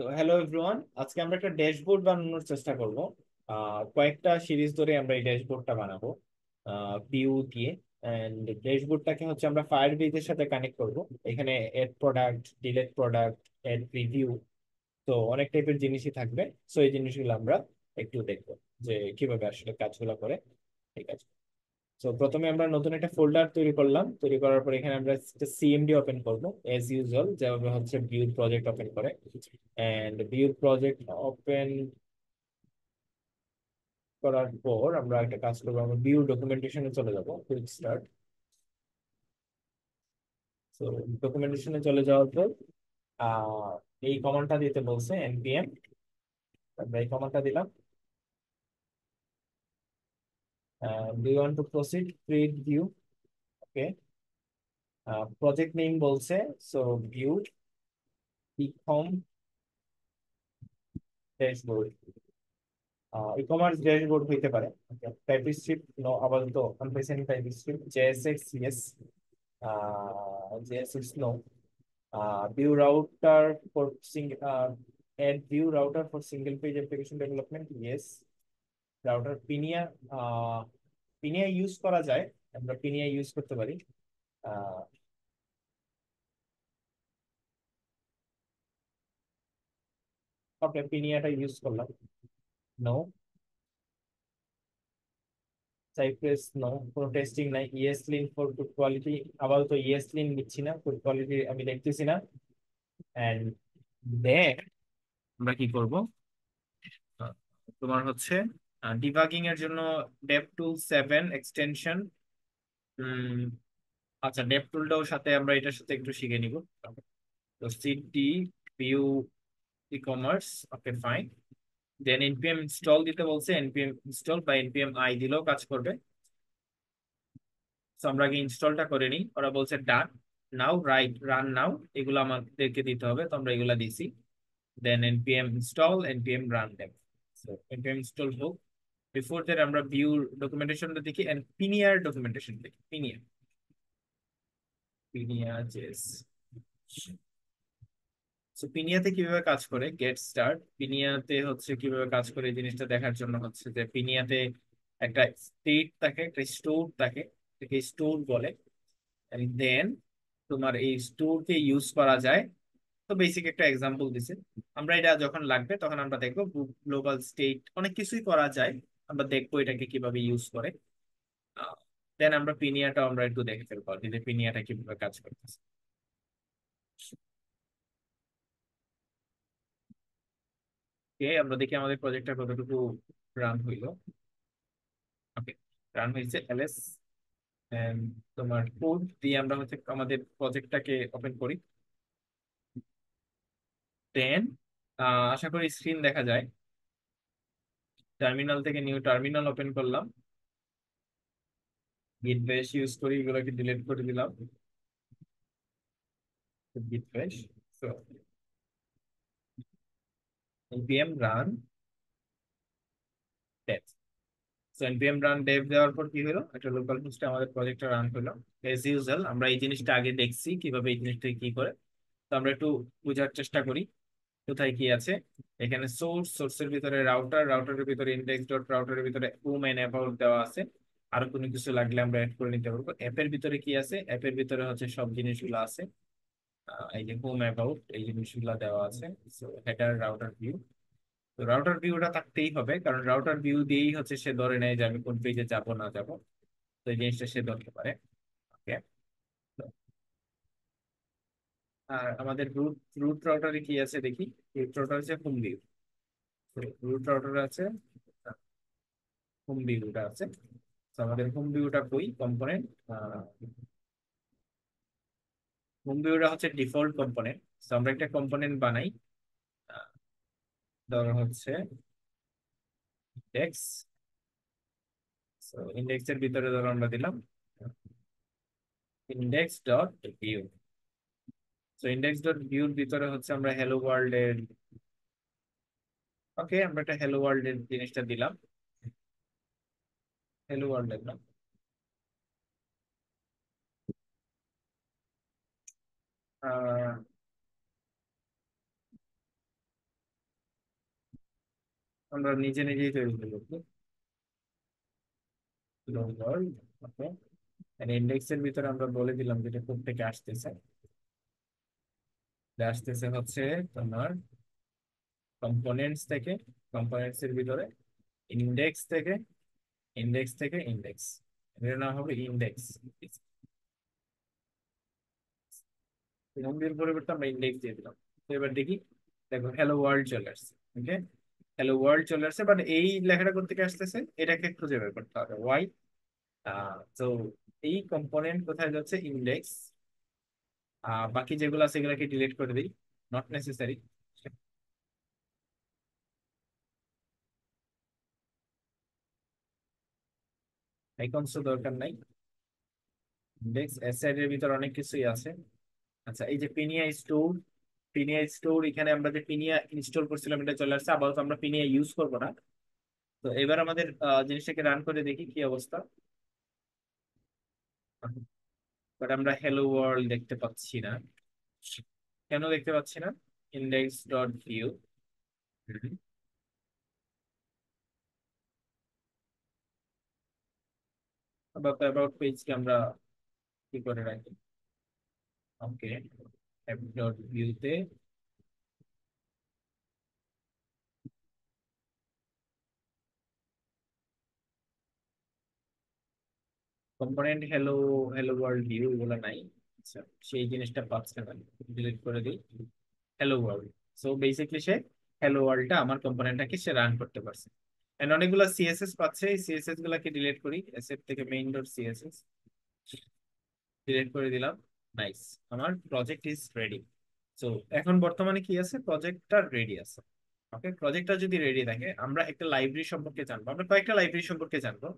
তো hello everyone, আজকে আমরা একটা ড্যাশবোর্ড বানানোর চেষ্টা করব। কয়েকটা সিরিজ ধরে আমরা এই ড্যাশবোর্ডটা বানাবো ভিউ দিয়ে। এন্ড ড্যাশবোর্ডটাকে হচ্ছে আমরা ফায়ারবেজের সাথে কানেক্ট করব। এখানে add product, delete product, add preview, তো অনেক টাইপের জিনিসই থাকবে। সো এই জিনিসগুলো আমরা একটু দেখবো যে কিভাবে আসলে কাজগুলো করে। ঠিক আছে, তো প্রথমে আমরা নতুন একটা ফোল্ডার তৈরি করলাম। তৈরি করার পর এখানে আমরা সিএমডি ওপেন করব এজ ইউজুয়াল, যেভাবে হচ্ছে ভিউ প্রজেক্ট ওপেন করে। এন্ড ভিউ প্রজেক্ট ওপেন করার পর আমরা একটা কাজ করবো, আমরা ভিউ ডকুমেন্টেশনে চলে যাব, কুইক স্টার্ট। তো ডকুমেন্টেশনে চলে যাওয়ার পর আহ এই কমান্ডটা দিতে বলছে npm। আমরা এই কমান্ডটা দিলাম। Do you want to proceed create Vue? Okay. Project name বলছে, so Vue ecom dashboard. E commerce dashboard হইতে পারে। টাইপস্ক্রিপ্ট নো, আপাতত আনপ্রেসেন্ট TypeScript JSX yes, JSX no. View router for add view router for single page application development, yes. Router Pinia, Pinia use করা যায়, আমরা Pinia use করতে পারি। আহ ওকে, পিনিয়াটা ইউজ করলাম। নো। সাইপ্রেস নো, কোনো টেস্টিং নাই। ইএসলিন ফর গুড কোয়ালিটি, আপাতত ইএসলিন নিচ্ছি না, গুড কোয়ালিটি আমি দেখতেছি না। এন্ড দেন আমরা কি করব, আহ, তোমার হচ্ছে ডিবাগিং এর জন্য ডেভ টুল 7 এক্সটেনশন। আচ্ছা, ডেভ টুলটাও সাথে আমরা এটার সাথে একটু শিখে নিব। তো CD Vue e commerce, okay fine. Then npm install দিতে বলছে, npm ইনস্টল বা npm আই দিলেও কাজ করবে। তো আমরা আগে ইনস্টলটা করে নিই। ওরা বলছে ডান, নাও রাইট, রান নাও, এগুলো আমাদেরকে দিতে হবে, তো আমরা এগুলা দিছি। দেন npm ইনস্টল, npm রান দেব। সো npm ইনস্টল হোক। বিফোর দ্যাট আমরা ভিউ ডকুমেন্টেশনটা দেখি এন্ড পিনিয়ার ডকুমেন্টেশন দেখি। পিনিয়া, পিনিয়া জেস। সো পিনিয়াতে কিভাবে কাজ করে, গেট স্টার্ট। পিনিয়াতে হচ্ছে কিভাবে কাজ করে এই জিনিসটা দেখার জন্য হচ্ছে যে পিনিয়াতে একটা স্টেট থাকে, একটা স্টোর থাকে, এটাকে স্টোর বলে। দেন তোমার এই স্টোরকে ইউজ করা যায়। তো বেসিক একটা এক্সাম্পল দিছে। আমরা এটা যখন লাগবে তখন আমরা দেখবো গ্লোবাল স্টেট, অনেক কিছুই করা যায়। আমরা দেখবো এটাকে কিভাবে ইউজ করে। দেন আমরা পিনিয়াটা আমরা একটু দেখে ফেলবো আর কি, যে পিনিয়াটা কিভাবে কাজ করতেছে। আমরা দেখি আমাদের প্রজেক্টটা কতটুকু রান হইলো। ওকে, রান হয়েছে এলএস। তোমার কোড দিয়ে আমরা হচ্ছে আমাদের প্রজেক্টটাকে ওপেন করি। দেন আশা করি স্ক্রিন দেখা যায়। টার্মিনাল থেকে নিউ টার্মিনাল ওপেন করলাম। গিট ব্যাশ ইউজ করি, এগুলোকে ডিলিট করে দিলাম। গিট ব্যাশ। So npm run dev। So npm run dev দেওয়ার পর কি হলো, একটা লোকাল হোস্টে আমাদের প্রজেক্টটা রান হলো। এজ ইউজুয়াল আমরা এই জিনিসটা আগে দেখছি কিভাবে এই জিনিসটা কি করে। তো আমরা একটু বোঝার চেষ্টা করি কোথায় কি আছে। এখানে সোর্স, সোর্সের ভিতরে রাউটার, রাউটারের ভিতরে ইন্ডেক্স ডট, রাউটারের ভিতরে হোম এন্ড অ্যাবাউট দেওয়া আছে। আরো কোনো কিছু লাগলে আমরা অ্যাড করে নিতে পারবো। অ্যাপের ভিতরে কি আছে, অ্যাপের ভিতরে হচ্ছে সব জিনিসগুলো আছে। এই যে হোম অ্যাবাউট, এই জিনিসগুলো দেওয়া আছে। Header, router view. তো রাউটার ভিউটা থাকতেই হবে, কারণ রাউটার ভিউ দিয়েই হচ্ছে সে ধরে নেয় যে আমি কোন পেজে যাব না যাব। তো এই জিনিসটা সে ধরতে পারে। ওকে। আর আমাদের রুট, রুট রাউটারে কি আছে দেখি। রুট রাউটার আছে হোম ভিউ। রুট রাউটার আছে, হোম ভিউটা আছে। তো আমাদের হোম ভিউটা কই কম্পোনেন্ট, হোম ভিউটা হচ্ছে ডিফল্ট কম্পোনেন্ট। তো আমরা একটা কম্পোনেন্ট বানাই। আহ, ধরো হচ্ছে ইন্ডেক্স। তো ইন্ডেক্সের ভিতরে ধরো আমরা দিলাম ইন্ডেক্স ডট ভিউ। তো ইন্ডেক্স ডট ভিউর ভিতরে হচ্ছে আমরা হ্যালো ওয়ার্ল্ড এর, ওকে আমরা একটা হ্যালো ওয়ার্ল্ড এর জিনিসটা দিলাম। হ্যালো ওয়ার্ল্ড এর নাম। আহ, আমরা নিজে নিজেই তৈরি করবো গ্লোবাল। ওকে, ইন্ডেক্সের ভিতরে আমরা বলে দিলাম যেটা কোথা থেকে আসতেছে। এটা আসতেছে হচ্ছে তোমার কম্পোনেন্টস থেকে, কম্পোনেন্টস এর ভিতরে ইন্ডেক্স থেকে, ইন্ডেক্স থেকে ইন্ডেক্স, এর নাম হবে ইন্ডেক্স। নম্বরের পরিবর্তে আমরা ইন্ডেক্স দিয়ে দিলাম। তো এবার দেখি, দেখো হ্যালো ওয়ার্ল্ড চলে আসছে। ওকে, হ্যালো ওয়ার্ল্ড চলে আসছে, বাট এই লেখাটা কোথা থেকে আসতেছে এটাকে খুঁজে বের করতে হবে ওয়াই। তো এই কম্পোনেন্ট কোথায় যাচ্ছে, ইন্ডেক্স। বাকি যেগুলো আছে এগুলোকে ডিলিট করে দিই, নট নেসেসারি। আইকনস তো দরকার নাই। ইন্ডেক্স অ্যাসাইড এর ভিতর অনেক কিছুই আছে। আচ্ছা, এই যে পিনিয়া স্টোর, পিনিয়া স্টোর এখানে আমরা যে পিনিয়া ইনস্টল করছিলাম এটা চলে আসছে, আপাতত আমরা পিনিয়া ইউজ করবো না। তো এবার আমাদের জিনিসটাকে রান করে দেখি কি অবস্থা। বাট আমরা হ্যালো ওয়ার্ল্ড দেখতে পাচ্ছি না। কেন দেখতে পাচ্ছি না? ইন্ডেক্স ডট ভিউ, অ্যাবাউট পেজকে আমরা কি করে রাখি? ওকে, অ্যাপ ডট ভিউতে component hello, hello world view এগুলো নাই। আচ্ছা, সেই জিনিসটা পাচ্ছে না, ডিলিট করে দিই হ্যালো ওয়ার্ল্ড। সো বেসিকলি সে হ্যালো ওয়ার্ল্ডটা আমার কম্পোনেন্টটাকে সে রান করতে পারছে। এন্ড অনেকগুলো সিএসএস পাচ্ছে, এই সিএসএস গুলাকে ডিলিট করি, এসএফ থেকে মেইন ডট সিএসএস ডিলিট করে দিলাম। নাইস, আমার প্রজেক্ট ইজ রেডি। সো এখন বর্তমানে কি আছে, প্রজেক্টটা রেডি আছে। ওকে, প্রজেক্টটা যদি রেডি থাকে আমরা একটা লাইব্রেরি সম্পর্কে জানবো, আমরা কয়েকটা লাইব্রেরি সম্পর্কে জানবো।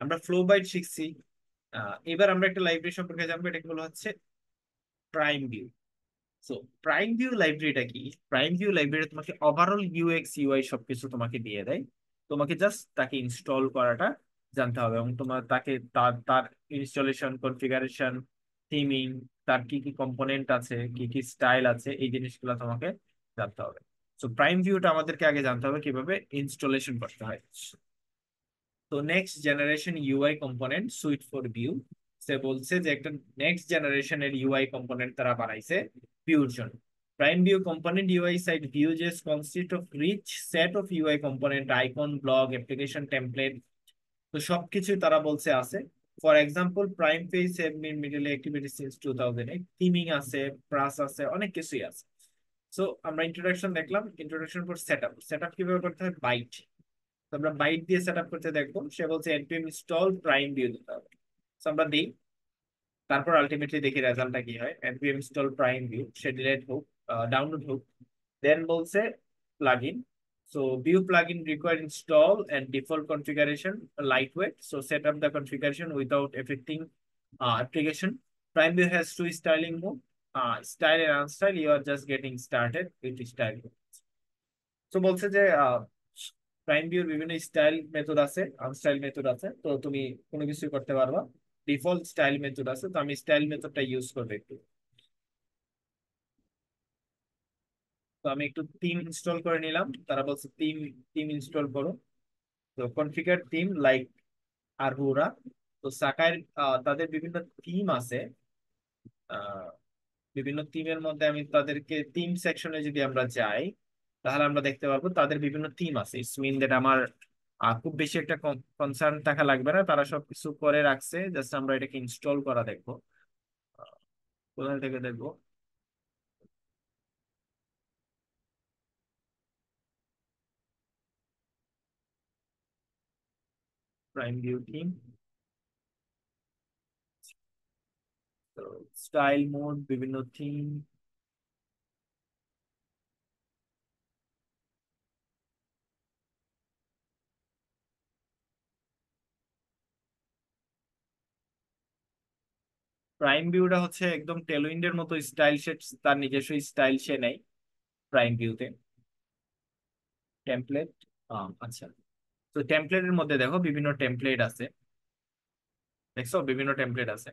আমরা ফ্লো বাইট শিখছি। এবার আমরা একটা লাইব্রেরি সম্পর্কে জানবো, এটাকে বলা হচ্ছে prime view. So prime view লাইব্রেরিটা কি? প্রাইম ভিউ লাইব্রেরি তোমাকে ওভারঅল ইউএক্স ইউআই সবকিছু তোমাকে দিয়ে দেয়। তোমাকে জাস্ট তাকে ইনস্টল করাটা জানতে হবে, এবং তোমার তাকে তার তার ইনস্টলেশন, কনফিগারেশন, থিমিং, তার কি কি কম্পোনেন্ট আছে, কি কি স্টাইল আছে, এই জিনিসগুলো তোমাকে জানতে হবে। সো প্রাইম ভিউটা আমাদেরকে আগে জানতে হবে কিভাবে ইনস্টলেশন করতে হয়। তো next generation UI component suite for Vue, সে বলছে যে একটা নেক্সট জেনারেশনের ইউআই কম্পোনেন্ট তারা বানাইছে ভিউর জন্য। Prime Vue component UI site Vue's consist of rich set of UI component, icon, blog, application template. তো সবকিছু তারা বলছে আছে। For example prime page have been middle activity since 2008, theming আছে, প্রাস আছে, অনেক কিছুই আছে। সো আমরা ইন্ট্রোডাকশন দেখলাম, ইন্ট্রোডাকশন পর সেটআপ, সেটআপ কিভাবে করতে হয়, বাইট। তো আমরা বাইট দিয়ে সেট আপ করতে দেখবো, সে বলছে npm ইনস্টল প্রাইম ভিউ দিতে হবে। তো আমরা দিই, তারপর আলটিমেটলি দেখি রেজাল্টটা কি হয়। npm ইনস্টল প্রাইম ভিউ, সে ডিলেট হোক, ডাউনলোড হোক। দেন বলছে plugin. So view plugin require install and default configuration lightweight. So set up the configuration without affecting application. Prime View has two styling mode, style and unstyle. You are just getting started with style. তো বলছে যে prime ভিউর বিভিন্ন style method আছে, আনস্টাইল method আছে, তো তুমি কোনো কিছু করতে পারবা। ডিফল্ট স্টাইল মেথড আছে, তো আমি স্টাইল মেথডটা ইউজ করবো একটু। তো আমি একটু থিম ইনস্টল করে নিলাম, তারা বলছে থিম, থিম ইনস্টল করো। তো কনফিগার থিম লাইক আরহুরা। তো সাকায়ের তাদের বিভিন্ন থিম আছে। আহ, বিভিন্ন থিমের মধ্যে আমি তাদেরকে থিম সেকশনে যদি আমরা যাই, তাহলে আমরা দেখতে পারবো তাদের বিভিন্ন থিম আছে। ইটস মিন দ্যাট আমার খুব বেশি একটা কনসার্ন থাকা লাগবে না, তারা সবকিছু করে রাখছে, জাস্ট আমরা এটাকে ইনস্টল করা দেখবো। আহ, কোথা থেকে দেখবো? Prime view theme, style mode, বিভিন্ন থিম। প্রাইম ভিউটা হচ্ছে একদম টেলউইন্ডের মতো স্টাইল, সে তার নিজস্ব স্টাইল সে নেয় প্রাইম ভিউতে। টেমপ্লেট, আচ্ছা। তো টেমপ্লেটের মধ্যে দেখো বিভিন্ন টেমপ্লেট আছে, দেখছো বিভিন্ন টেমপ্লেট আছে।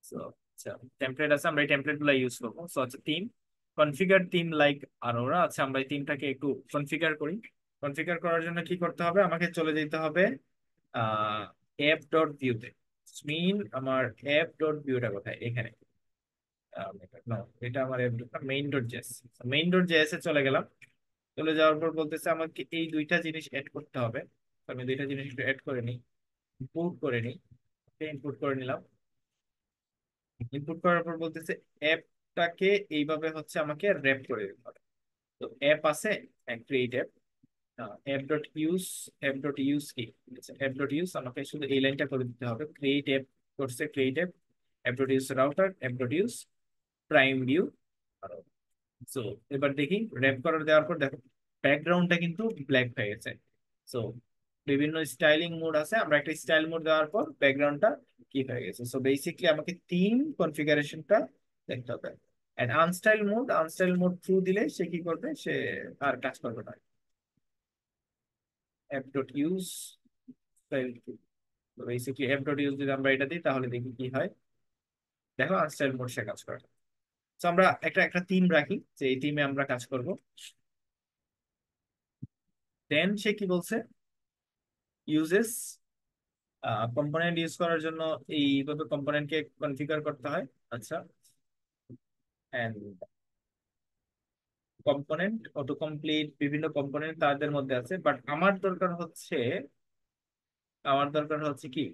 সো আচ্ছা, টেমপ্লেট আছে, আমরা এই টেমপ্লেট গুলো ইউজ করবো। সো আচ্ছা, theme, configure theme like Aurora. আচ্ছা, আমরা এই থিমটাকে একটু কনফিগার করি। কনফিগার করার জন্য কি করতে হবে, আমাকে চলে যেতে হবে অ্যাপ ডট ভিউতে। মিন আমার অ্যাপ ডট ভিউটা কোথায়, এখানে। না, এটা আমার main dot JS. Main dot JS এ চলে গেলাম। চলে যাওয়ার পর বলতেছে আমাকে এই দুইটা জিনিস অ্যাড করতে হবে। তো আমি দুইটা জিনিস একটু অ্যাড করে নিই, ইনপুট করে নিই। ইনপুট করে নিলাম। ইনপুট করার পর বলতেছে অ্যাপটাকে এইভাবে হচ্ছে আমাকে র্যাপ করে দিতে হবে। তো অ্যাপ আছে, create app. App dot use, app dot use কি, অ্যাপ ডট ইউজ আমাকে শুধু এই লাইনটা করে দিতে হবে। ক্রিয়েট অ্যাপ করছে, create app, app dot use router, app dot use prime view. So এবার দেখি র্যাপ করার দেওয়ার পর দেখো ব্যাকগ্রাউন্ডটা কিন্তু ব্ল্যাক হয়ে গেছে। সো বিভিন্ন স্টাইলিং মোড আছে, আমরা একটা স্টাইল মোড দেওয়ার পর ব্যাকগ্রাউন্ডটা কি হয়ে গেছে। সো বেসিকলি আমাকে তিন কনফিগারেশনটা দেখতে হবে। এন্ড আনস্টাইল মোড ট্রু দিলে সে কি করবে, সে আর কাজ করবে না। App dot use style true. তো বেসিকলি অ্যাপ ডট ইউজ যদি আমরা এটা দিই তাহলে দেখি কি হয়। দেখো আনস্টাইল মোড সে কাজ করে। তো আমরা একটা একটা থিম রাখি যে এই থিমে আমরা কাজ করব। দেন সে কি বলছে, ইউজেস কম্পোনেন্ট ইউজ করার জন্য এইভাবে কম্পোনেন্টকে কনফিগার করতে হয়। আচ্ছা, এন্ড কম্পোনেন্ট অটো কমপ্লিট, বিভিন্ন কম্পোনেন্ট তাদের মধ্যে আছে, বাট আমার দরকার হচ্ছে কি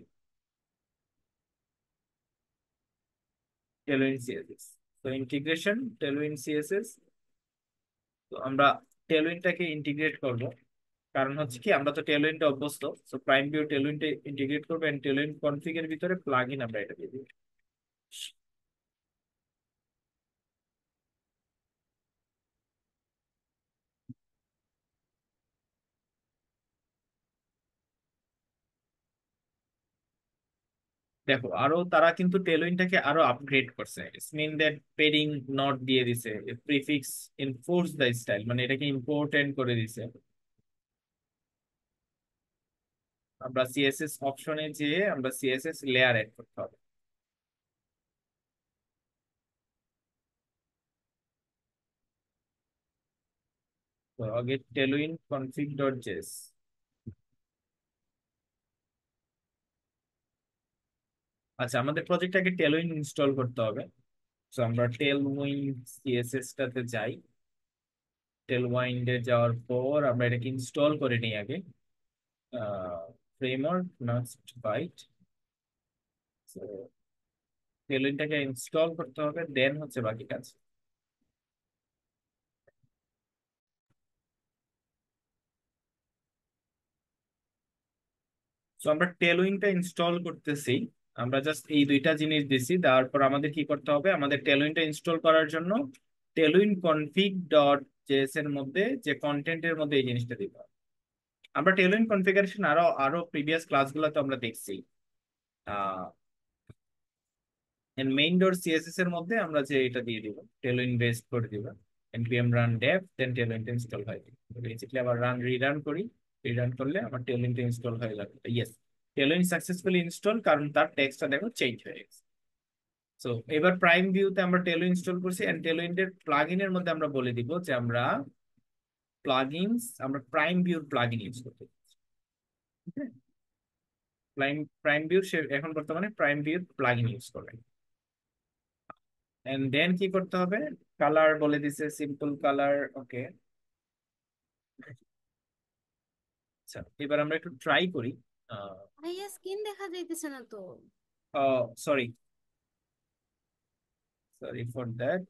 টেলউইন সিএসএস। তো ইন্টিগ্রেশন টেলউইন সিএসএস। তো আমরা টেলউইনটাকে ইন্টিগ্রেট করব, কারণ হচ্ছে কি আমরা তো টেলউইনটা অভ্যস্ত। সো প্রাইম ভিউ টেলউইনটা ইন্টিগ্রেট করবো, এন্ড টেলউইন কনফিগের ভিতরে প্লাগইন আমরা এটা দিয়ে দিব। দেখো আরো তারা কিন্তু টেলউইনটাকে আরো আপগ্রেড করছে। It's mean that padding not দিয়ে দিছে, প্রিফিক্স এনফোর্স দ্য স্টাইল, মানে এটাকে ইম্পর্টেন্ট করে দিছে। আমরা সিএসএস অপশনে যেয়ে আমরা সিএসএস লেয়ার এড করতে হবে। তো আগে টেলউইন কনফিগ ডট জেএস। আচ্ছা, আমাদের প্রজেক্টটাকে টেলউইন ইনস্টল করতে হবে। তো আমরা টেলউইন সিএসএস টাতে যাই। টেলউইন্ডে যাওয়ার পর আমরা এটাকে ইনস্টল করে নিই আগে। Framework must Vite. টেলউইনটাকে ইনস্টল করতে হবে, দেন হচ্ছে বাকি কাজ। তো আমরা টেলউইনটা ইনস্টল করতেছি। আমরা জাস্ট এই দুইটা জিনিস দিছি, তারপর আমাদের কি করতে হবে, আমাদের টেলউইনটা ইনস্টল করার জন্য টেলউইন কনফিগ ডট জেএস এর মধ্যে যে কন্টেন্টের মধ্যে এই জিনিসটা দিতে হবে। আমরা টেলউইন কনফিগারেশন আরো আরো প্রিভিয়াস ক্লাসগুলোতে আমরা দেখছি। আহ মেইন ডট সিএসএস এর মধ্যে আমরা যে এটা দিয়ে দিব, টেলউইন বেস্ট করে দিব, npm run dev, দেন টেলউইনটা ইনস্টল হয়ে যাবে। বেসিক্যালি আবার রিরান করি, রিরান করলে আমার টেলউইনটা ইনস্টল হয়ে যাবে। ইয়েস, টেলউইন সাকসেসফুলি ইনস্টল, কারণ তার টেক্সটটা দেখো চেঞ্জ হয়ে গেছে। সো এবার প্রাইম ভিউতে আমরা টেলউইন ইনস্টল করছি, এন্ড টেলউইনের প্লাগইনের মধ্যে আমরা বলে দিব যে আমরা প্রাইম ভিউর প্লাগইন ইউজ করতে। প্রাইম প্রাইম ভিউর সে এখন বর্তমানে প্রাইম ভিউর প্লাগইন ইউজ করবে। এন্ড দেন কি করতে হবে, কালার বলে দিছে, সিম্পল কালার। ওকে, আচ্ছা এবার আমরা একটু ট্রাই করি। ভাইয়া স্ক্রিন দেখা যাইতেছে না তো। Sorry, sorry for that.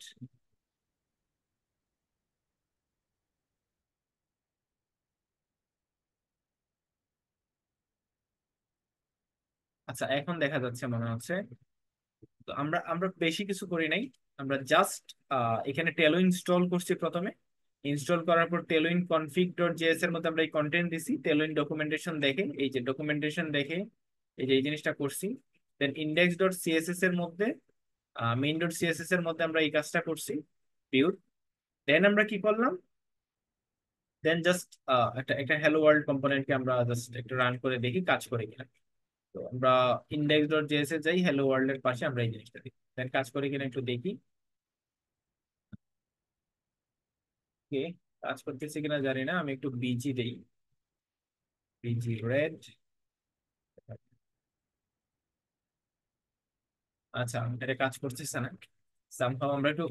আচ্ছা এখন দেখা যাচ্ছে মনে হচ্ছে। তো আমরা আমরা বেশি কিছু করি নাই। আমরা জাস্ট এখানে টেলো ইনস্টল করছি প্রথমে। ইনস্টল করার পর টেলোইন কনফিগ ডট জেএস এর মধ্যে আমরা এই কন্টেন্ট দিছি, টেলোইন ডকুমেন্টেশন দেখে, এই যে ডকুমেন্টেশন দেখে এই যে এই জিনিসটা করছি। দেন ইন্ডেক্স ডট সিএসএস এর মধ্যে, মেইন ডট সিএসএস এর মধ্যে আমরা এই কাজটা করছি, পিওর। দেন আমরা কি করলাম, দেন জাস্ট একটা একটা হ্যালো ওয়ার্ল্ড কম্পোনেন্টকে আমরা জাস্ট একটু রান করে দেখি কাজ করে কিনা। তো আমরা ইন্ডেক্স ডট জেএস এ যাই, হ্যালো ওয়ার্ল্ড এর পাশে আমরা এই জিনিসটা দিই, দেন কাজ করে কিনা একটু দেখি। ওকে, কাজ করতেছে কিনা জানি না, আমি একটু বিজি দেই। Busy red. আচ্ছা, এটা কাজ করতেছে না। সামহাও আমরা একটু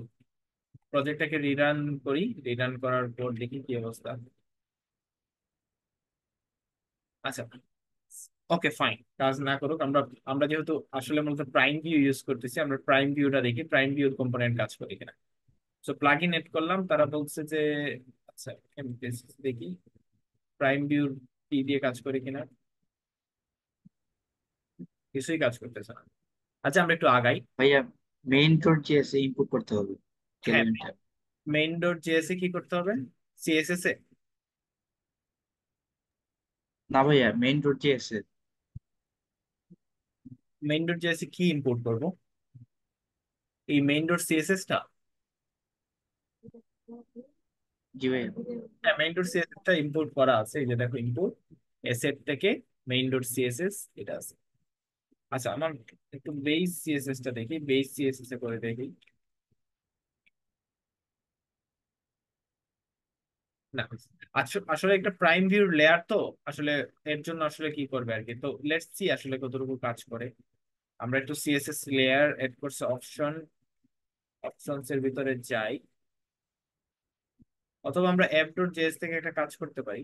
প্রজেক্টটাকে রিরান করি। রিরান করার পর দেখি কি অবস্থা। আচ্ছা, ওকে ফাইন, কাজ না করুক। আমরা আমরা যেহেতু আসলে মূলত প্রাইম ভিউ ইউজ করতেছি, আমরা প্রাইম ভিউটা দেখি প্রাইম ভিউর কম্পোনেন্ট কাজ করে কিনা। সো প্লাগ ইন এড করলাম, তারা বলছে যে আচ্ছা দেখি প্রাইম ভিউর কি দিয়ে কাজ করে কিনা। কিছুই কাজ করতেছে না। আচ্ছা, আমরা একটু আগাই। ভাইয়া, মেইন ডট জেএসএ ইনপুট করতে হবে হ্যাঁ, টেলভিনটা। মেইন ডট জেএস এ কি করতে হবে? সিএসএস এ? না ভাইয়া, মেইন ডট জেএসএ। মেইন ডট জেএস এ কি ইম্পোর্ট করবো? এই মেইন ডট সিএসএস টা? জি ভাইয়া। হ্যাঁ, মেইন ডট সিএসএস টা ইম্পোর্ট করা আছে, এই যে দেখো ইম্পোর্ট এসেট থেকে মেইন ডট সিএসএস এটা আছে। আচ্ছা, আমার একটু বেস সিএসএস টা দেখি, বেস সিএসএস এ করে দেখি। না, আসলে একটা প্রাইম ভিউর লেয়ার তো, আসলে এর জন্য আসলে কি করবে আর কি। তো লেটস সি আসলে কতটুকু কাজ করে। আমরা একটু সিএসএস লেয়ার এড করছে, অপশনস এর ভিতরে যাই, অথবা আমরা অ্যাপ ডট জেএস থেকে একটা কাজ করতে পারি।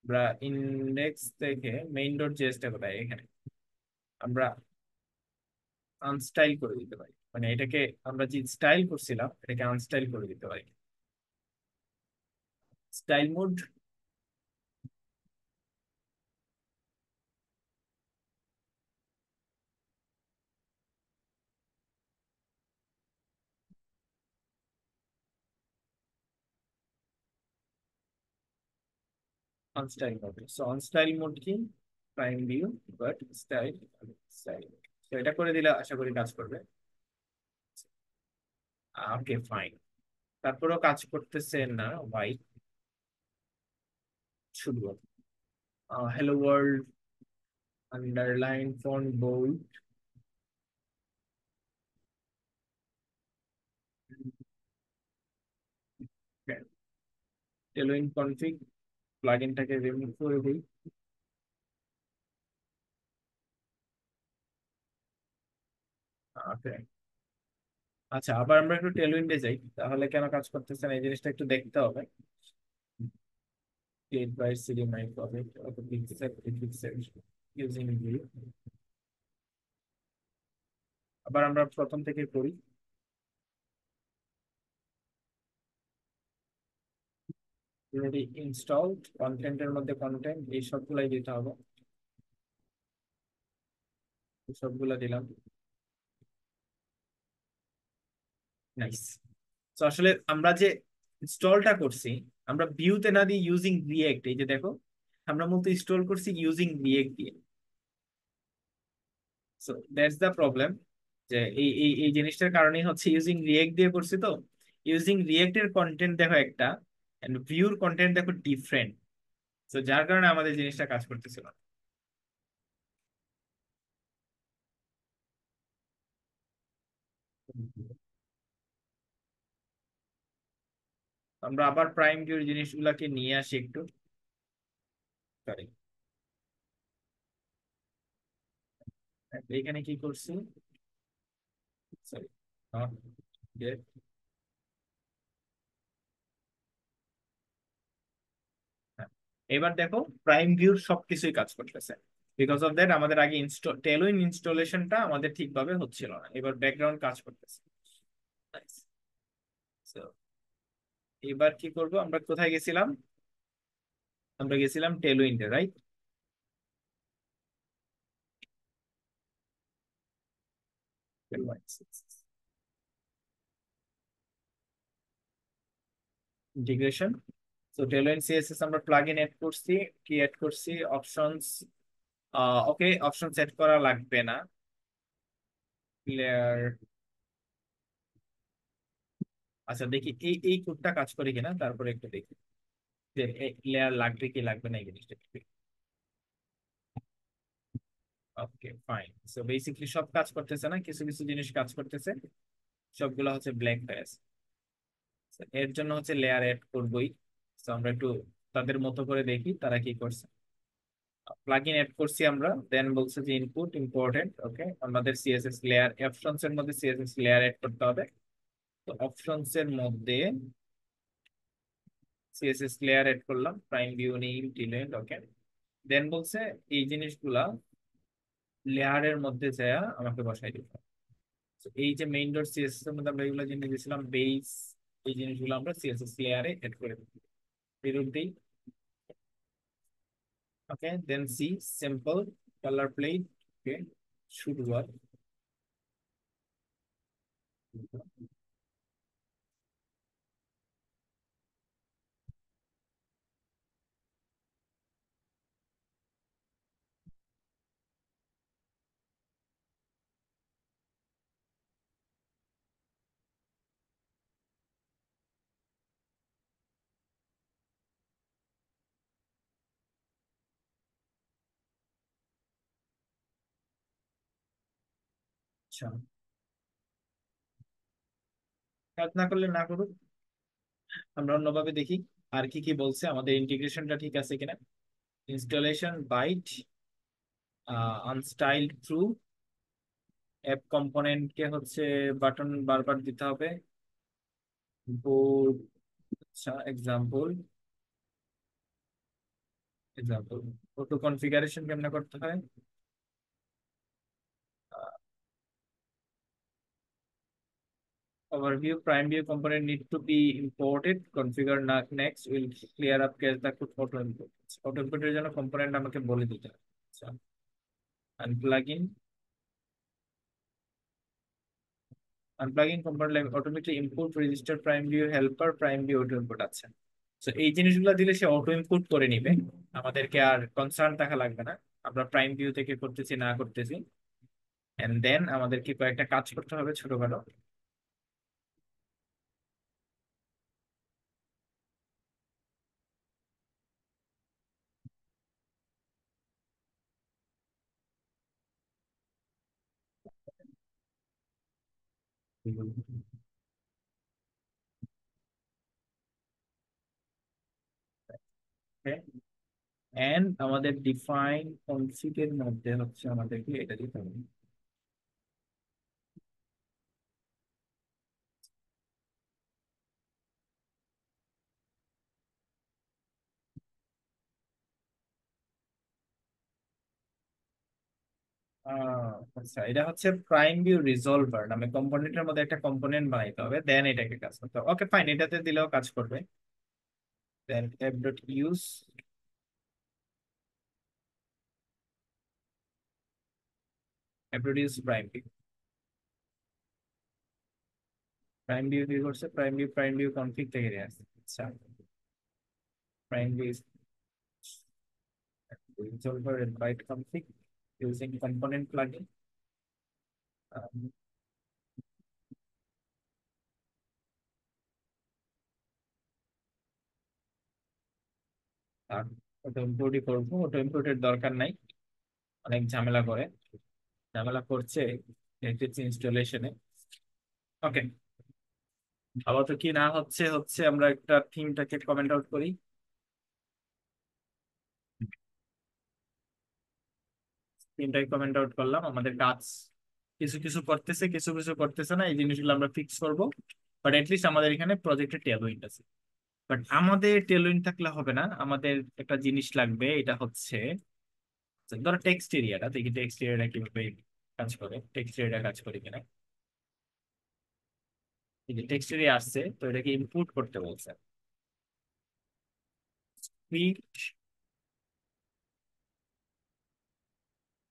আমরা ইন্ডেক্স থেকে মেইন ডট জেএস টা কোথায়, এখানে আমরা আনস্টাইল করে দিতে পারি। মানে এটাকে আমরা যে স্টাইল করছিলাম এটাকে আনস্টাইল করে দিতে পারি। Style mode. Unstyled mode, so unstyled mode কি? Prime Vue but style, style. তো এটা করে দিলে আশা করি কাজ করবে। Okay fine. তারপরেও কাজ করতেছে না ভাই। শুধু hello world, underline font bold. Tailwind config প্লাগইনটাকে রিমুভ করে দিই। ওকে। আচ্ছা, আবার আমরা একটু টেলউইন্ডে যাই, তাহলে কেন কাজ করতেছে না এই জিনিসটা একটু দেখতে হবে। Create by CD my project of a pixel using view। আবার আমরা প্রথম থেকে করি। অলরেডি ইনস্টলড, কন্টেন্টের মধ্যে কন্টেন্ট এই সবগুলাই দিতে হবে। এই সবগুলা দিলাম। নাইস। তো আসলে আমরা যে ইনস্টলটা করছি, আমরা ভিউতে না দিয়ে ইউজিং রিয়েক্ট, এই যে দেখো আমরা মূলত ইনস্টল করছি ইউজিং রিয়েক্ট দিয়ে। সো দ্যাটস দ্য প্রবলেম, যে এই জিনিসটার কারণেই হচ্ছে ইউজিং রিয়েক্ট দিয়ে করছি তো। ইউজিং রিয়েক্ট এর কন্টেন্ট দেখো একটা, এন্ড ভিউর কন্টেন্ট দেখো ডিফারেন্ট। তো যার কারণে আমাদের জিনিসটা কাজ করতেছিল না। আমরা আবার প্রাইম ভিউর জিনিসগুলোকে নিয়ে আসি একটু। সরি, এখানে কি করছি? Sorry, not get. এবার দেখো প্রাইম ভিউর সবকিছুই কাজ করতেছে। বিকজ অফ দ্যাট আমাদের আগে টেলোইন ইনস্টলেশনটা আমাদের ঠিকভাবে হচ্ছিল না, এবার ব্যাকগ্রাউন্ড কাজ করতেছে। Nice. So, এবার কি করব, আমরা কোথায় গেছিলাম? আমরা গেছিলাম টেলউইন্ডে, রাইট? ইন্টিগ্রেশন। তো টেলউইন্ড সিএসএস আমরা প্লাগইন এড করছি। কি এড করছি? অপশনস। ওকে, অপশন সেট করা লাগবে না। লেয়ার। আচ্ছা, দেখি এই কোডটা কাজ করে কিনা, তারপরে একটু দেখি যে লেয়ার লাগবে কি লাগবে না এই জিনিসটা। Okay fine. সো বেসিকলি সব কাজ করতেছে না, কিছু কিছু জিনিস কাজ করতেছে। সবগুলো হচ্ছে ব্ল্যাক হয়ে আছে। So, এর জন্য হচ্ছে লেয়ার এড করবোই। তো আমরা একটু তাদের মতো করে দেখি তারা কি করছে। প্লাগইন এড করছি আমরা, দেন বলছে যে ইনপুট ইম্পর্টেন্ট। ওকে, আমাদের সিএসএস লেয়ার অপশনস এর মধ্যে সিএসএস লেয়ার এড করতে হবে। তো অপশনস এর মধ্যে সিএসএস লেয়ার এড করলাম, প্রাইম ভিউ নেম টিলেন্ট। ওকে, দেন বলছে এই জিনিসগুলা লেয়ারের মধ্যে যা আমাকে বসাই দিতে হবে। So, এই যে মেইন ডট সিএসএস এর মধ্যে আমরা এগুলো জিনিস দিয়েছিলাম বেস, এই জিনিসগুলো আমরা সিএসএস লেয়ারে এড করে দিই। এরূপ দিই। Okay, then see simple colour palette. Okay, should work. আচ্ছা, কাজ না করলে না করুক, আমরা অন্যভাবে দেখি আর কি কি বলছে, আমাদের ইন্টিগ্রেশনটা ঠিক আছে কিনা। ইনস্টলেশন বাইট আনস্টাইলড ট্রু, অ্যাপ কম্পোনেন্টকে হচ্ছে বাটন বারবার দিতে হবে। বোর্ড, আচ্ছা এক্সাম্পল, এক্সাম্পল অটো কনফিগারেশন কেমনে করতে হয়। Overview, prime view component need to be imported. Configure next will clear up cache the code auto import. Auto import এর জন্য component আমাকে বলে দিতে হবে। আচ্ছা, unplugging, unplugging component like automatically import register prime view helper prime view auto import আছে। তো এই জিনিসগুলো দিলে সে অটো ইনপুট করে নিবে, আমাদেরকে আর কনসার্ন থাকা লাগবে না আমরা প্রাইম ভিউ থেকে করতেছি না করতেছি। এন্ড দেন আমাদেরকে কয়েকটা কাজ করতে হবে ছোটখাটো। এন্ড আমাদের ডিফাইন কনফিগের মধ্যে হচ্ছে আমাদেরকে এটা দিতে হবে। আচ্ছা, এটা হচ্ছে প্রাইম ভিউ রিজলভার নামে কম্পোনেন্টের মধ্যে একটা কম্পোনেন্ট বানাইতে হবে, দেন এটাকে কাজ করতে হবে। ওকে ফাইন, এটাতে দিলেও কাজ করবে। Then app dot use, app dot use prime Vue. Prime Vue কি করছে, প্রাইম ভিউ কনফিগ থেকে নিয়ে আসছে। আচ্ছা, prime Vue resolver and Vite config using component plugin. আর ওটা ইম্পোর্টই করবো, ওটা ইম্পোর্টের দরকার নাই, অনেক ঝামেলা করে, ঝামেলা করছে ইনস্টলেশনে। ওকে, আপাতত কি না হচ্ছে হচ্ছে আমরা একটা থিমটাকে কমেন্ট আউট করি। থিমটাকে কমেন্ট আউট করলাম, আমাদের কাজ কিছু কিছু করতেছে কিছু কিছু করতেছে না, এই জিনিসগুলো আমরা ফিক্স করব। বাট লিস্ট আমাদের এখানে প্রজেক্টে টেলউইন্ড আছে। বাট আমাদের টেলউইন্ড থাকলে হবে না, আমাদের একটা জিনিস লাগবে, এটা হচ্ছে ধরো টেক্সট এরিয়াটা দেখি, টেক্সট এরিয়াটা কিভাবে কাজ করে, টেক্সট এরিয়াটা কাজ করে কিনা। এই যে টেক্সট এরিয়া আসছে, তো এটাকে ইনপুট করতে বলছে।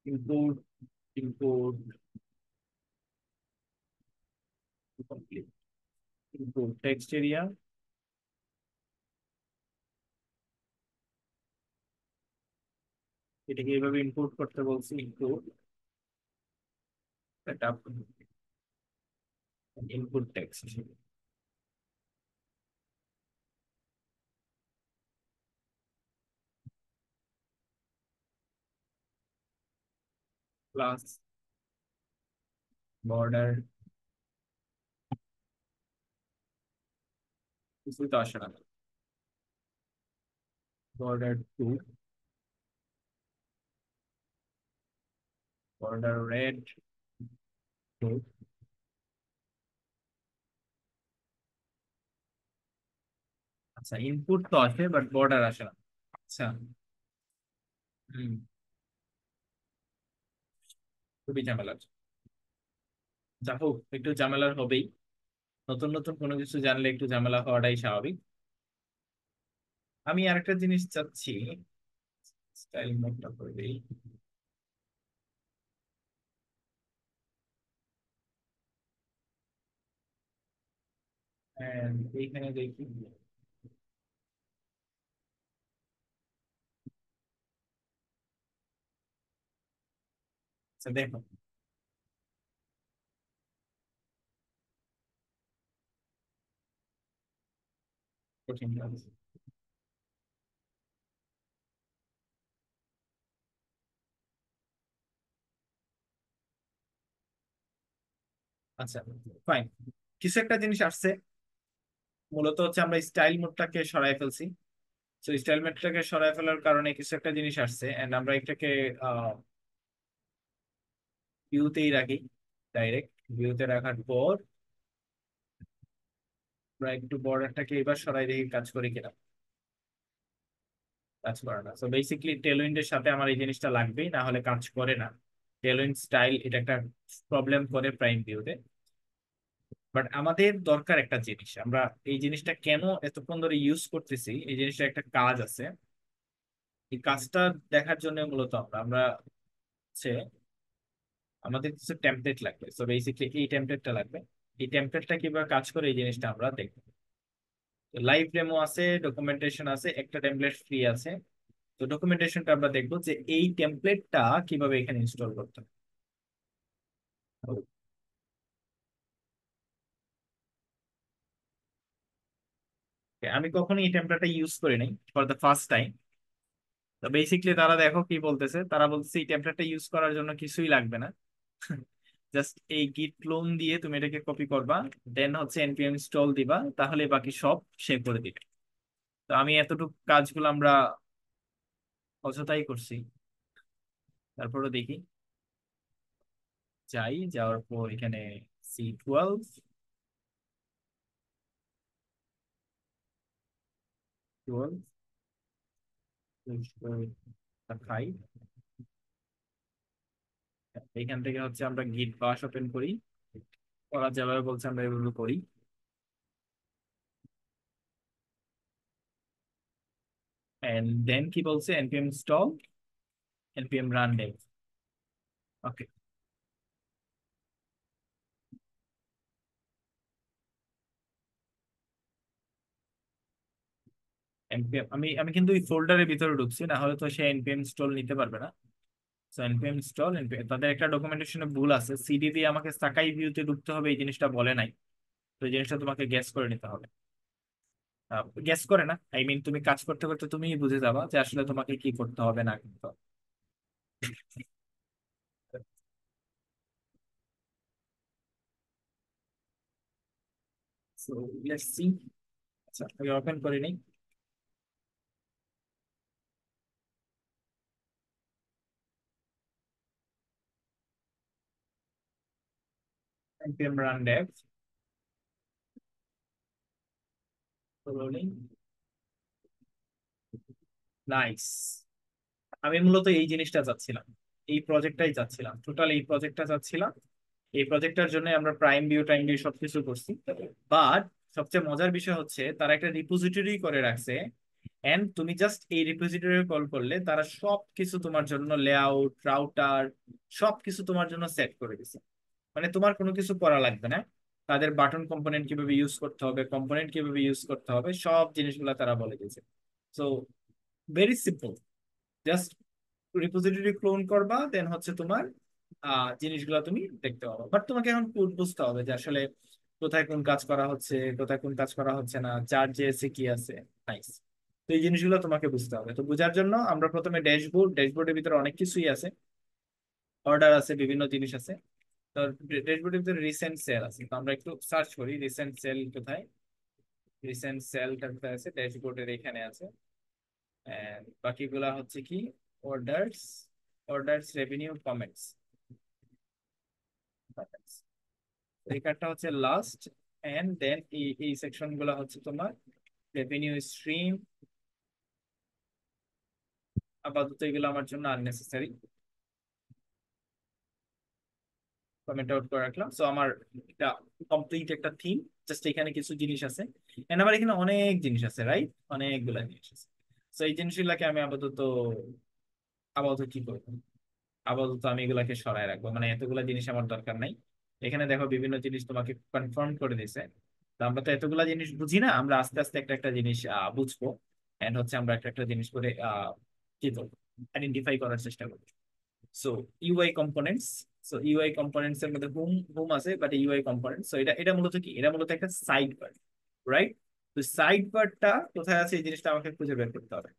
Input, input, input text area. এটাকে এইভাবে ইনপুট করতে বলছি, ইনপুট এটা ইনপুট টেক্সট প্লাস বর্ডার, কিছুই তো আসে না। Border two, border red two. আচ্ছা, ইনপুট তো আসে বাট বর্ডার আসে না। আচ্ছা। হুম। খুবই ঝামেলার। যা হোক, একটু ঝামেলার হবেই। নতুন নতুন কোনো কিছু জানলে একটু ঝামেলা হওয়াটাই স্বাভাবিক। আমি আরেকটা জিনিস চাচ্ছি, স্টাইল মোডটা করে দিই। And এইখানে দেখি। আচ্ছা দেখো, কঠিন কাজ। আচ্ছা, ফাইন। কিছু একটা জিনিস আসছে, মূলত হচ্ছে আমরা স্টাইল মোডটাকে সরাই ফেলছি। তো স্টাইল মোডটাকে সরাই ফেলার কারণে কিছু একটা জিনিস আসছে, এন্ড আমরা এটাকে ভিউতেই রাখি। ডাইরেক্ট ভিউতে রাখার পর আমরা একটু বর্ডারটাকে এবার সরাই দেখি কাজ করে কিনা। কাজ করে না। তো বেসিক্যালি টেলউইন্ডের সাথে আমার এই জিনিসটা লাগবেই, না হলে কাজ করে না। টেলউইন্ড স্টাইল এটা একটা প্রবলেম করে প্রাইম ভিউতে। বাট আমাদের দরকার একটা জিনিস, আমরা এই জিনিসটা কেন এতক্ষণ ধরে ইউজ করতেছি, এই জিনিসটা একটা কাজ আছে। এই কাজটা দেখার জন্য মূলত আমরা আমরা হচ্ছে আমাদের কিছু টেমপ্লেট লাগবে। তো বেসিক্যালি এই টেমপ্লেটটা লাগবে। এই টেমপ্লেটটা কিভাবে কাজ করে এই জিনিসটা আমরা দেখবো। লাইভ ডেমো আছে, ডকুমেন্টেশন আছে, একটা টেমপ্লেট ফ্রি আছে। তো ডকুমেন্টেশনটা আমরা দেখবো যে এই টেমপ্লেটটা কিভাবে এখানে ইনস্টল করতে হবে। আমি কখনো এই টেমপ্লেটটা ইউজ করি নাই, ফর দ্য ফার্স্ট টাইম। তো বেসিক্যালি তারা দেখো কি বলতেছে, তারা বলতেছে এই টেমপ্লেটটা ইউজ করার জন্য কিছুই লাগবে না। জাস্ট এই গিট ক্লোন দিয়ে তুমি এটাকে কপি করবা, দেন হচ্ছে npm ইনস্টল দিবা, তাহলে বাকি সব সে করে দিবে। তো আমি এতটুকু কাজগুলো আমরা অযথাই করছি। তারপরে দেখি, যাই, যাওয়ার পর এখানে C12, 12 খাই। এখান থেকে হচ্ছে আমরা গিট বাশ ওপেন করি, ওরা যেভাবে বলছে আমরা এভাবে করি। এন্ড দেন কি বলছে, npm install, npm run dev। ওকে। npm আমি আমি কিন্তু এই ফোল্ডারের ভিতরে ঢুকছি, না হলে তো সে npm install নিতে পারবে না। সো npm install, npm তাদের একটা ডকুমেন্টেশনে ভুল আছে, সিডি দিয়ে আমাকে সাকাই ভিউতে ঢুকতে হবে এই জিনিসটা বলে নাই। তো এই জিনিসটা তোমাকে গেস করে নিতে হবে। গেস করে না, আই মিন তুমি কাজ করতে করতে তুমিই বুঝে যাবা যে আসলে তোমাকে কি করতে হবে না করতে হবে। So let's see. আচ্ছা, আমি ওপেন করে নিই। npm run dev, rolling. Nice. আমি মূলত এই জিনিসটা চাচ্ছিলাম, এই প্রজেক্টটাই চাচ্ছিলাম, টোটাল এই প্রজেক্টটা চাচ্ছিলাম। এই প্রজেক্টটার জন্য আমরা প্রাইম ভিউ সবকিছু করছি। বাট সবচেয়ে মজার বিষয় হচ্ছে তারা একটা রিপোজিটরি করে রাখছে, এন্ড তুমি জাস্ট এই রিপোজিটরি কল করলে তারা সবকিছু তোমার জন্য, লেআউট, রাউটার, সবকিছু তোমার জন্য সেট করে দিছে। মানে তোমার কোনো কিছু করা লাগবে না। তাদের বাটন কম্পোনেন্ট কিভাবে ইউজ করতে হবে, কম্পোনেন্ট কিভাবে ইউজ করতে হবে, সব জিনিসগুলো তারা বলে দিয়েছে। So very simple. Just repository clone করবা, দেন হচ্ছে তোমার জিনিসগুলো তুমি দেখতে পাবো। বাট তোমাকে এখন বুঝতে হবে যে আসলে কোথায় কোন কাজ করা হচ্ছে, কোথায় কোন কাজ করা হচ্ছে না, চার জেএসএ কি আছে। নাইস। তো এই জিনিসগুলো তোমাকে বুঝতে হবে। তো বোঝার জন্য আমরা প্রথমে ড্যাশবোর্ডের ভিতরে অনেক কিছুই আছে, অর্ডার আছে, বিভিন্ন জিনিস আছে। তো ড্যাশবোর্ডের ভিতরে রিসেন্ট সেল আছে, তো আমরা একটু সার্চ করি রিসেন্ট সেল কোথায়। রিসেন্ট সেলটা কোথায় আছে, ড্যাশবোর্ডের এখানে আছে। And বাকিগুলা হচ্ছে কি অর্ডারস, অর্ডারস রেভিনিউ কমেন্টস। এই কার্ডটা হচ্ছে লাস্ট, এন্ড দেন এই সেকশন গুলা হচ্ছে তোমার রেভিনিউ স্ট্রিম। আপাতত এগুলো আমার জন্য আননেসেসারি, কমেন্ট আউট করে রাখলাম। সো আমার এটা কমপ্লিট একটা থিম। জাস্ট এখানে কিছু জিনিস আছে, এন্ড আবার এখানে অনেক জিনিস আছে, রাইট? অনেকগুলা জিনিস আছে। সো এই জিনিসগুলোকে আমি আপাতত আপাতত কি করবো, আপাতত আমি এগুলাকে সরায় রাখবো, মানে এতগুলা জিনিস আমার দরকার নাই। এখানে দেখো বিভিন্ন জিনিস তোমাকে কনফার্ম করে দিছে। তো আমরা তো এতগুলা জিনিস বুঝি না, আমরা আস্তে আস্তে একটা একটা জিনিস বুঝবো। এন্ড হচ্ছে আমরা একটা একটা জিনিস করে কি করবো, আইডেন্টিফাই করার চেষ্টা করবো। So UI components. So UI components এর মধ্যে হোম হোম আছে, বাট ইউআই কম্পোনেন্টস, সো এটা এটা মূলত কি, এটা মূলত একটা সাইড বার, রাইট? তো সাইড বারটা কোথায় আছে এই জিনিসটা আমাকে খুঁজে বের করতে হবে।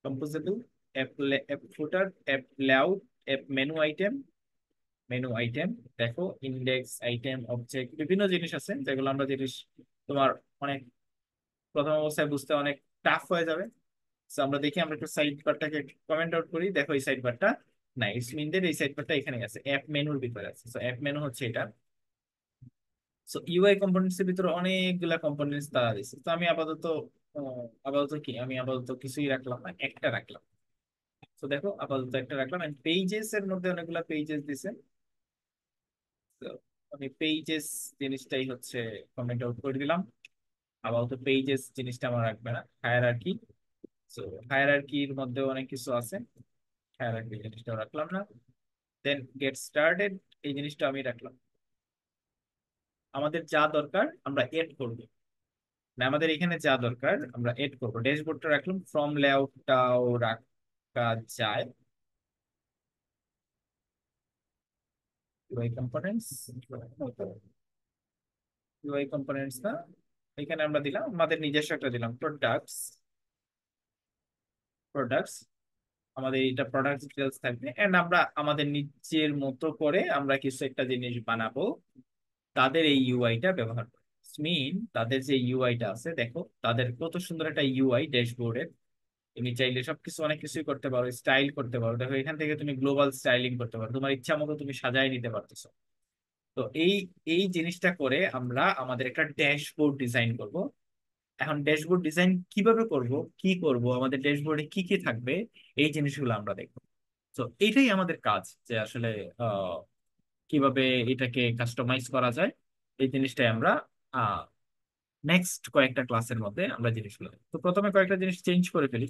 Composable, app, app footer, app layout, app menu item, menu item. দেখো ইন্ডেক্স আইটেম অবজেক্ট বিভিন্ন জিনিস আছে যেগুলো আমরা জিনিস তোমার অনেক প্রথম অবস্থায় বুঝতে অনেক টাফ হয়ে যাবে। তো আমরা দেখি, আমরা একটু সাইড বারটাকে কমেন্ট আউট করি। দেখো এই সাইড বারটা না, ইটস মিন দ্যাট এই সাইড বারটা এখানে আছে, অ্যাপ মেনুর ভিতরে আছে। সো অ্যাপ মেনু হচ্ছে এটা। সো ইউআই কম্পোনেন্টস এর ভিতরে অনেকগুলা কম্পোনেন্টস তারা দিচ্ছে। তো আমি আপাতত আপাতত কি, আমি আপাতত কিছুই রাখলাম না, একটা রাখলাম। তো দেখো আপাতত একটা রাখলাম। এন্ড পেজেস এর মধ্যে অনেকগুলা পেজেস দিছে। তো আমি পেজেস জিনিসটাই হচ্ছে কমেন্ট আউট করে দিলাম। আপাতত পেজেস জিনিসটা আমার রাখবে না। হায়ারার্কি, সো হায়ারার্কির মধ্যে অনেক কিছু আছে, হায়ারার্কি জিনিসটাও রাখলাম না। দেন গেট স্টার্টেড, এই জিনিসটা আমি রাখলাম। আমাদের যা দরকার আমরা এড করব, না আমাদের এখানে যা দরকার আমরা এড করব। ড্যাশবোর্ডটা রাখলাম, ফ্রম লেআউটটাও রাখা যায়। ইউআই কম্পোনেন্টস, ইউআই কম্পোনেন্টস না, এখানে আমরা দিলাম আমাদের নিজস্ব একটা দিলাম প্রোডাক্টস, প্রোডাক্টস। আমাদের এটা প্রোডাক্ট ডিটেলস থাকবে, এন্ড আমরা আমাদের নিজের মতো করে আমরা কিছু একটা জিনিস বানাবো তাদের এই ইউআইটা ব্যবহার করে। মিন তাদের যে ইউআইটা আছে, দেখো তাদের কত সুন্দর একটা ইউআই ড্যাশবোর্ডের। তুমি চাইলে সবকিছু অনেক কিছুই করতে পারো, স্টাইল করতে পারো। দেখো এখান থেকে তুমি গ্লোবাল স্টাইলিং করতে পারো, তোমার ইচ্ছা মতো তুমি সাজায় নিতে পারতেছো। তো এই এই জিনিসটা করে আমরা আমাদের একটা ড্যাশবোর্ড ডিজাইন করব। এখন ড্যাশবোর্ড ডিজাইন কিভাবে করব, কি করব, আমাদের ড্যাশবোর্ডে কি কি থাকবে, এই জিনিসগুলো আমরা দেখবো। তো এইটাই আমাদের কাজ, যে আসলে আহ, কিভাবে এটাকে কাস্টমাইজ করা যায়, এই জিনিসটাই আমরা নেক্সট কয়েকটা ক্লাসের মধ্যে আমরা জিনিসগুলো দেখবো। তো প্রথমে কয়েকটা জিনিস চেঞ্জ করে ফেলি,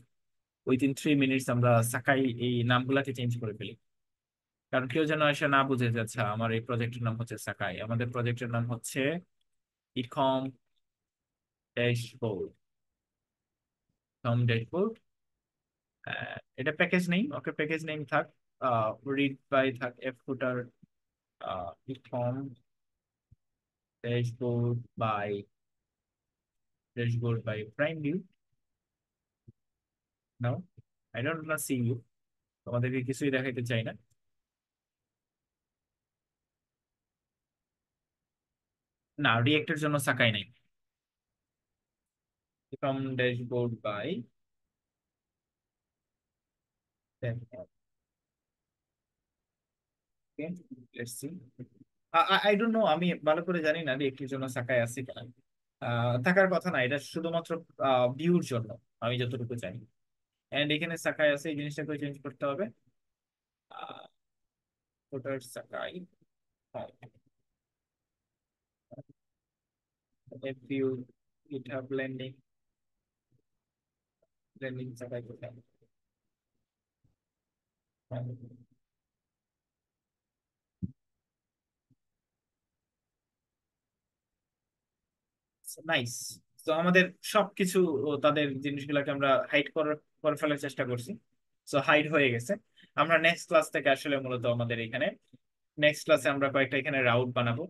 উইথিন 3 মিনিটস আমরা সাকাই এই নামগুলাকে চেঞ্জ করে ফেলি। কারণ কেউ যেন এসে না বুঝে যাচ্ছে আমার এই প্রজেক্টের নাম হচ্ছে সাকাই, আমাদের প্রজেক্টের নাম হচ্ছে ইকম ড্যাশবোর্ড, ইকম ড্যাশবোর্ড। এটা প্যাকেজ নেই, ওকে প্যাকেজ নেম থাক, রিড বাই থাক, F footer, ecom dashboard by, dashboard by prime view. Now I don't know see you, তোমাদেরকে কিছুই দেখাইতে চাই না। না, রিয়েক্টের জন্য সাকাই নাই। From dashboard by, let's see. I don't know, আমি ভালো করে জানি না রিয়েক্টের জন্য সাকাই আছে কিনা। থাকার কথা না, এটা শুধুমাত্র ভিউর জন্য, আমি যতটুকু জানি। এন্ড এখানে সাকাই আছে, এই জিনিসটাকে চেঞ্জ করতে হবে। ফোটার সাকাই, ভিউ, গিটহাব ল্যান্ডিং, ল্যান্ডিং সাকাই কোথায়? নাইস। তো আমাদের সবকিছু তাদের জিনিসগুলোকে আমরা হাইড করে করে ফেলার চেষ্টা করছি। সো হাইড হয়ে গেছে। আমরা নেক্সট ক্লাস থেকে আসলে মূলত আমাদের এখানে নেক্সট ক্লাসে আমরা কয়েকটা এখানে রাউট বানাবো।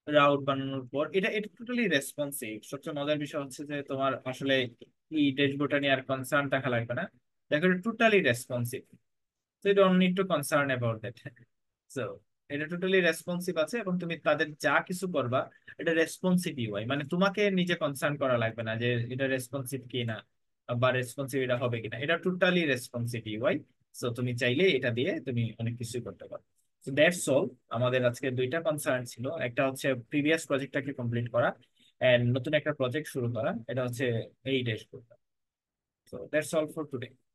রাউট বানানোর পর এটা এটা টোটালি রেসপন্সিভ। সবচেয়ে মজার বিষয় হচ্ছে যে তোমার আসলে এই ড্যাশবোর্ডটা নিয়ে আর কনসার্ন থাকা লাগবে না। দেখো এটা totally responsive, so you don't need to concern about that. So এটা টোটালি রেসপন্সিভ আছে, এবং তুমি তাদের যা কিছু করবা এটা রেসপন্সিভ ইউআই, মানে তোমাকে নিজে কনসার্ন করা লাগবে না যে এটা রেসপন্সিভ কি না। বা রেসপন্সিভ এটা হবে কিনা, এটা টোটালি রেসপন্সিভ ইউআই। সো তুমি চাইলে এটা দিয়ে তুমি অনেক কিছুই করতে পারো। So that's all. আমাদের আজকে দুইটা কনসার্ন ছিল, একটা হচ্ছে প্রিভিয়াস প্রজেক্টটাকে কমপ্লিট করা এন্ড নতুন একটা প্রজেক্ট শুরু করা, এটা হচ্ছে এই ড্যাশবোর্ডটা। So that's all for today.